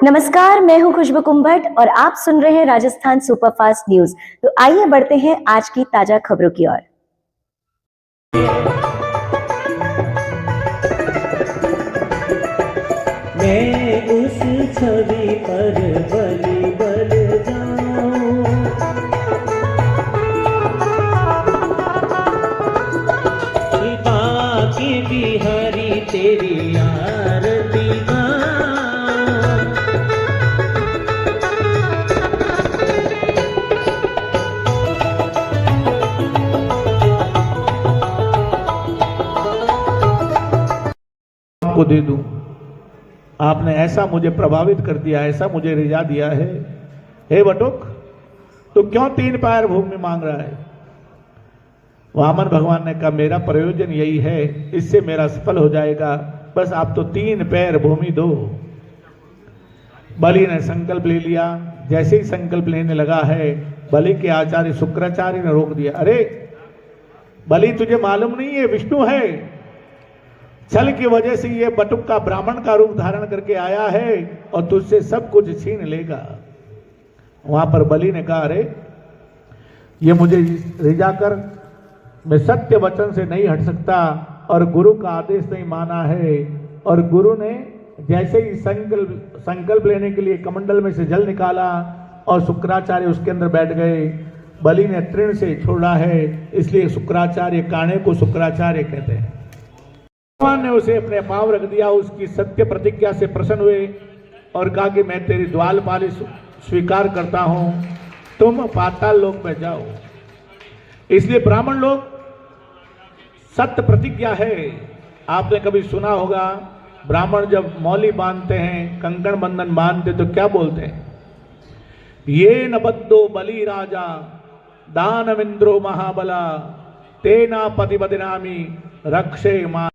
नमस्कार, मैं हूं खुशबू कुंभट और आप सुन रहे हैं राजस्थान सुपरफास्ट न्यूज। तो आइए बढ़ते हैं आज की ताजा खबरों की ओर। मैं उस छवि पर बलि बल जाऊं, बाकी बिहारी तेरी आरती गाऊं। आपको दे दूं, आपने ऐसा मुझे प्रभावित कर दिया, ऐसा मुझे रिझा दिया है। हे बटुक, तो क्यों 3 पैर भूमि मांग रहा है? वामन भगवान ने कहा मेरा प्रयोजन यही है, इससे मेरा सफल हो जाएगा, बस आप तो 3 पैर भूमि दो। बलि ने संकल्प ले लिया। जैसे ही संकल्प लेने लगा है, बलि के आचार्य शुक्राचार्य ने रोक दिया। अरे बलि, तुझे मालूम नहीं है विष्णु है, छल की वजह से ये बटुक का ब्राह्मण का रूप धारण करके आया है और तुझसे सब कुछ छीन लेगा। वहां पर बलि ने कहा अरे ये मुझे रिझा कर मैं सत्य वचन से नहीं हट सकता और गुरु का आदेश नहीं माना है। और गुरु ने जैसे ही संकल्प लेने के लिए कमंडल में से जल निकाला और शुक्राचार्य उसके अंदर बैठ गए। बलि ने तृण से छोड़ा है, इसलिए शुक्राचार्य काणे को शुक्राचार्य कहते हैं। भगवान ने उसे अपने पांव रख दिया, उसकी सत्य प्रतिज्ञा से प्रसन्न हुए और कहा कि मैं तेरी द्वालपाली स्वीकार करता हूं, तुम पाताल लोक में जाओ। इसलिए ब्राह्मण लोग सत्य प्रतिज्ञा है। आपने कभी सुना होगा, ब्राह्मण जब मौली बांधते हैं, कंकण बंधन बांधते तो क्या बोलते हैं? ये न बद्धो बलि राजा दानविंद्रो महाबला तेना पति बदनामी रक्षे मा।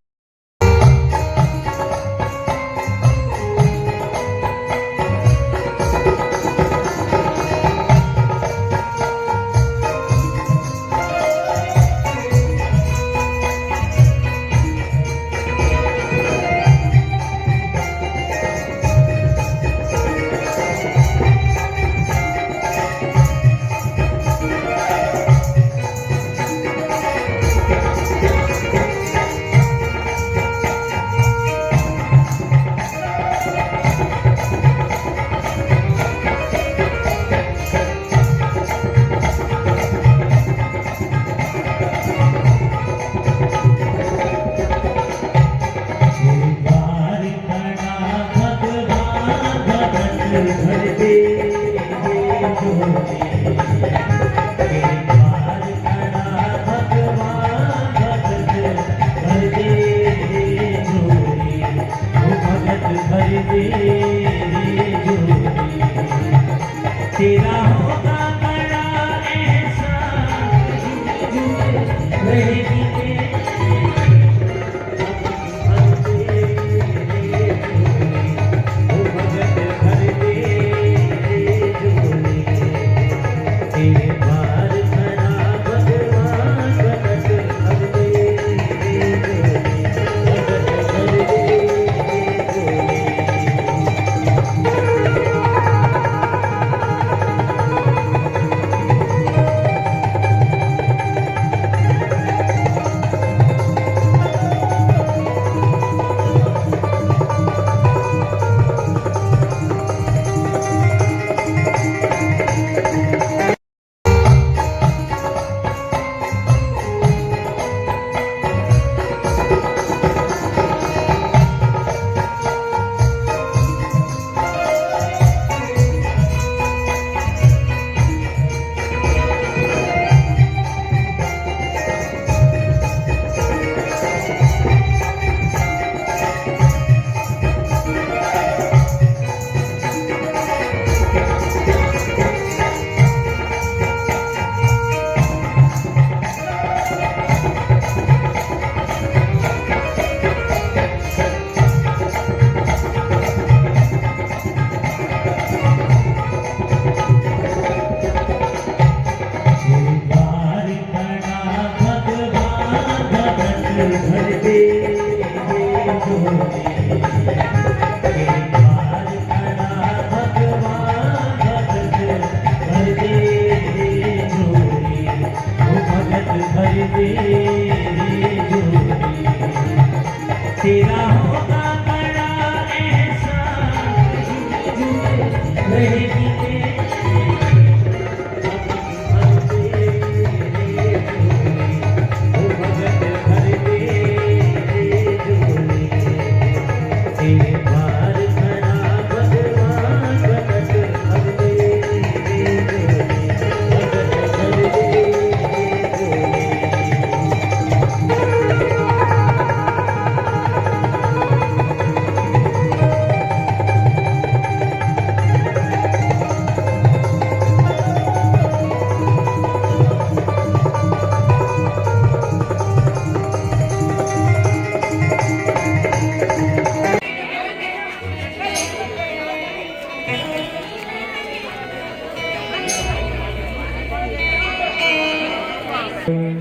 ओम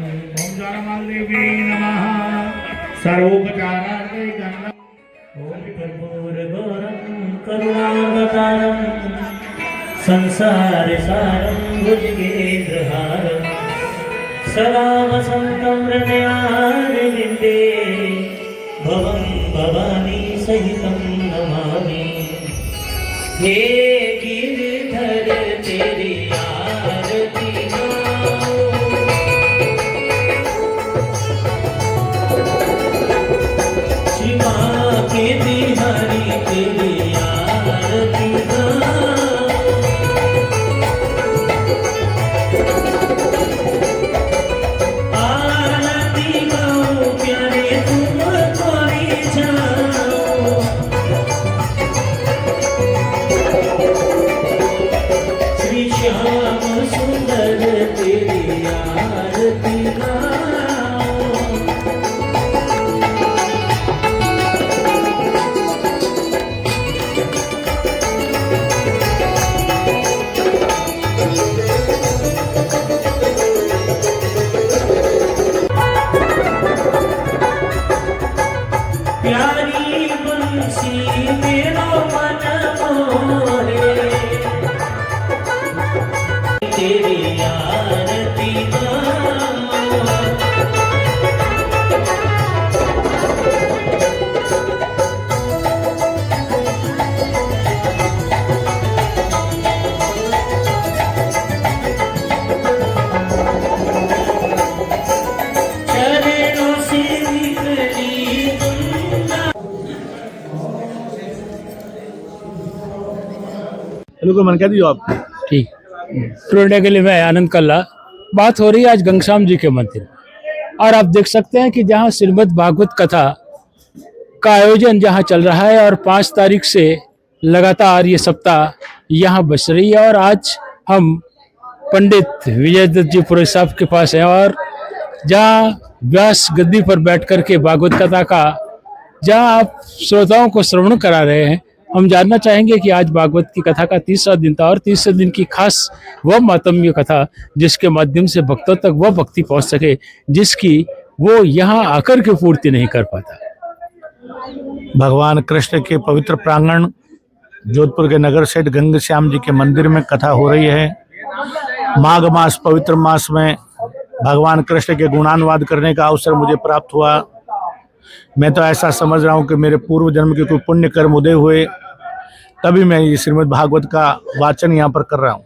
ज्वालामालदेवी नमः सर्वोपचारार्थे गंगा ओम कर्पूरगौरं करुणावतारं संसारसारं भुजगेन्द्रहारं सदा वसन्तं हृदयारविन्दे भवं भवानी सहितं नमामि। हे गिरिधर तेरी आरती गाऊं, श्री माँ के बिहारी तेरी आरती गाऊं, आरती गाऊं प्यारे तुम कोरी जाओ। श्री श्याम सुंदर तेरी आरती गाऊं, प्यारी बंसी मेरो मन मोरे तेरी आरती गाऊं। चरणों से निकली गंगा। हेलो को मन कह दियो आप ठीक टुरंडे के लिए मैं आनंद कल्ला। बात हो रही है आज घनश्याम जी के मंदिर और आप देख सकते हैं कि जहां श्रीमद् भागवत कथा का आयोजन जहां चल रहा है और 5 तारीख से लगातार ये सप्ताह यहां बस रही है। और आज हम पंडित विजय दत्त जी पुरोहित साहब के पास हैं और जहां व्यास गद्दी पर बैठ करके भागवत कथा का जहां आप श्रोताओं को श्रवण करा रहे हैं। हम जानना चाहेंगे कि आज भागवत की कथा का 30वां दिन था और 30वें दिन की खास वह मातम्य कथा जिसके माध्यम से भक्तों तक वह भक्ति पहुंच सके जिसकी वो यहाँ आकर के पूर्ति नहीं कर पाता। भगवान कृष्ण के पवित्र प्रांगण जोधपुर के नगर सेठ घनश्याम जी के मंदिर में कथा हो रही है। माघ मास पवित्र मास में भगवान कृष्ण के गुणानुवाद करने का अवसर मुझे प्राप्त हुआ। मैं तो ऐसा समझ रहा हूँ कि मेरे पूर्व जन्म के कोई पुण्य कर्म उदय हुए तभी मैं ये श्रीमद् भागवत का वाचन यहाँ पर कर रहा हूँ।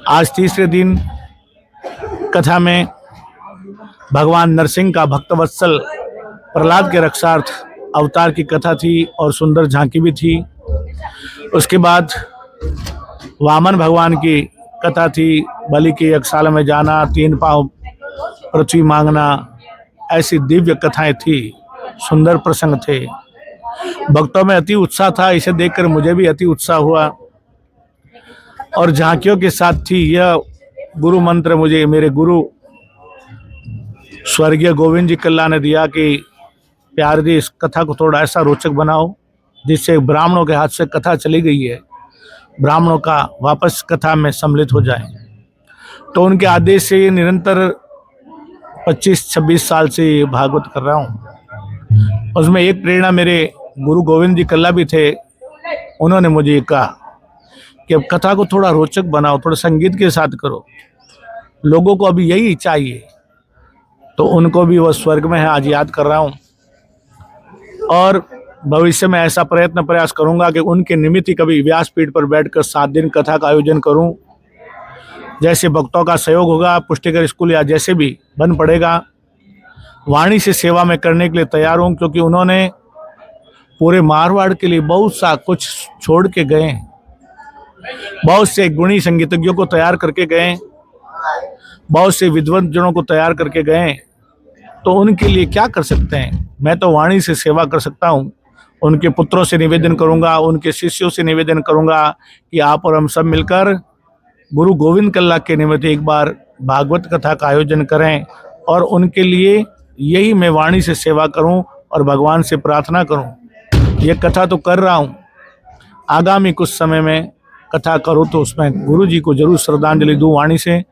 आज 30वें दिन कथा में भगवान नरसिंह का भक्तवत्सल प्रहलाद के रक्षार्थ अवतार की कथा थी और सुंदर झांकी भी थी। उसके बाद वामन भगवान की कथा थी, बलि की यज्ञशाला में जाना, 3 पांव पृथ्वी मांगना, ऐसी दिव्य कथाएं थी, सुंदर प्रसंग थे। भक्तों में अति उत्साह था, इसे देखकर मुझे भी अति उत्साह हुआ। और झांकियों के साथ थी यह गुरु मंत्र मुझे मेरे गुरु स्वर्गीय गोविंद जी कल्ला ने दिया कि प्यार दी इस कथा को थोड़ा ऐसा रोचक बनाओ जिससे ब्राह्मणों के हाथ से कथा चली गई है, ब्राह्मणों का वापस कथा में सम्मिलित हो जाए। तो उनके आदेश से निरंतर 25-26 साल से भागवत कर रहा हूँ। उसमें एक प्रेरणा मेरे गुरु गोविंद जी कल्ला भी थे। उन्होंने मुझे ये कहा कि अब कथा को थोड़ा रोचक बनाओ, थोड़ा संगीत के साथ करो, लोगों को अभी यही चाहिए। तो उनको भी वह स्वर्ग में है, आज याद कर रहा हूँ। और भविष्य में ऐसा प्रयास करूंगा कि उनके निमित्त ही कभी व्यासपीठ पर बैठकर 7 दिन कथा का आयोजन करूं। जैसे भक्तों का सहयोग होगा, पुष्टिकर स्कूल या जैसे भी बन पड़ेगा, वाणी से सेवा में करने के लिए तैयार हूं, क्योंकि उन्होंने पूरे मारवाड़ के लिए बहुत सा कुछ छोड़ के गए, बहुत से गुणी संगीतज्ञों को तैयार करके गए, बहुत से विद्वान जनों को तैयार करके गए। तो उनके लिए क्या कर सकते हैं? मैं तो वाणी से सेवा कर सकता हूँ। उनके पुत्रों से निवेदन करूंगा, उनके शिष्यों से निवेदन करूंगा कि आप और हम सब मिलकर गुरु गोविंद कल्ला के निमित्त एक बार भागवत कथा का आयोजन करें और उनके लिए यही मैं वाणी से सेवा करूं और भगवान से प्रार्थना करूं। ये कथा तो कर रहा हूं, आगामी कुछ समय में कथा करूं तो उसमें गुरु जी को जरूर श्रद्धांजलि दूं वाणी से।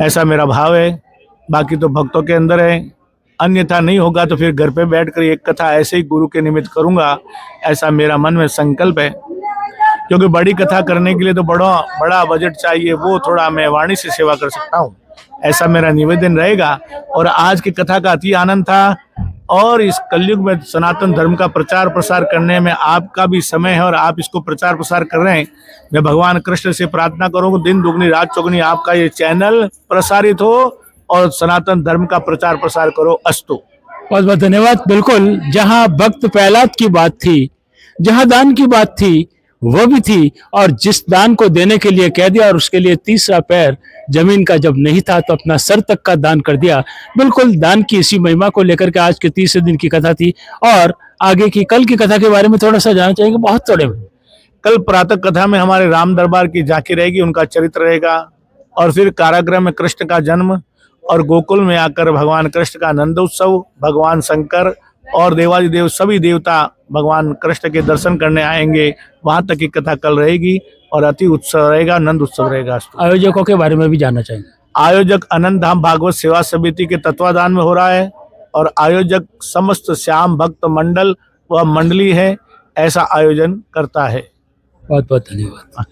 ऐसा मेरा भाव है। बाकी तो भक्तों के अंदर है, अन्यथा नहीं होगा तो फिर घर पे बैठकर एक कथा ऐसे ही गुरु के निमित्त करूंगा, ऐसा मेरा मन में संकल्प है। क्योंकि बड़ी कथा करने के लिए तो बड़ा बड़ा बजट चाहिए, वो थोड़ा मैं वाणी से सेवा कर सकता हूँ, ऐसा मेरा निवेदन रहेगा। और आज की कथा का अति आनंद था, और इस कलयुग में सनातन धर्म का प्रचार प्रसार करने में आपका भी समय है और आप इसको प्रचार प्रसार कर रहे हैं। मैं भगवान कृष्ण से प्रार्थना करूँगा दिन दुगनी रात चौगनी आपका ये चैनल प्रसारित हो और सनातन धर्म का प्रचार प्रसार करो। अस्तु। बहुत बहुत धन्यवाद। बिल्कुल, जहां भक्त प्रहलाद की बात थी, जहां दान की बात थी, वो भी थी, और जिस दान को देने के लिए कह दिया और उसके लिए तीसरा पैर जमीन का जब नहीं था तो अपना सर तक का दान कर दिया। बिल्कुल, दान की इसी महिमा को लेकर के आज के तीसरे दिन की कथा थी। और आगे की कल की कथा के बारे में थोड़ा सा जानना चाहेंगे, बहुत थोड़े में। कल प्रातः कथा में हमारे राम दरबार की झांकी रहेगी, उनका चरित्र रहेगा, और फिर कारागृह में कृष्ण का जन्म, और गोकुल में आकर भगवान कृष्ण का नंदोत्सव, भगवान शंकर और देवादिदेव सभी देवता भगवान कृष्ण के दर्शन करने आएंगे। वहां तक की कथा कल रहेगी और अति उत्सव रहेगा, नंद उत्सव रहेगा। आयोजकों के बारे में भी जानना चाहेंगे। आयोजक अनंत धाम भागवत सेवा समिति के तत्वाधान में हो रहा है, और आयोजक समस्त श्याम भक्त मंडल व मंडली है, ऐसा आयोजन करता है। बहुत बहुत धन्यवाद।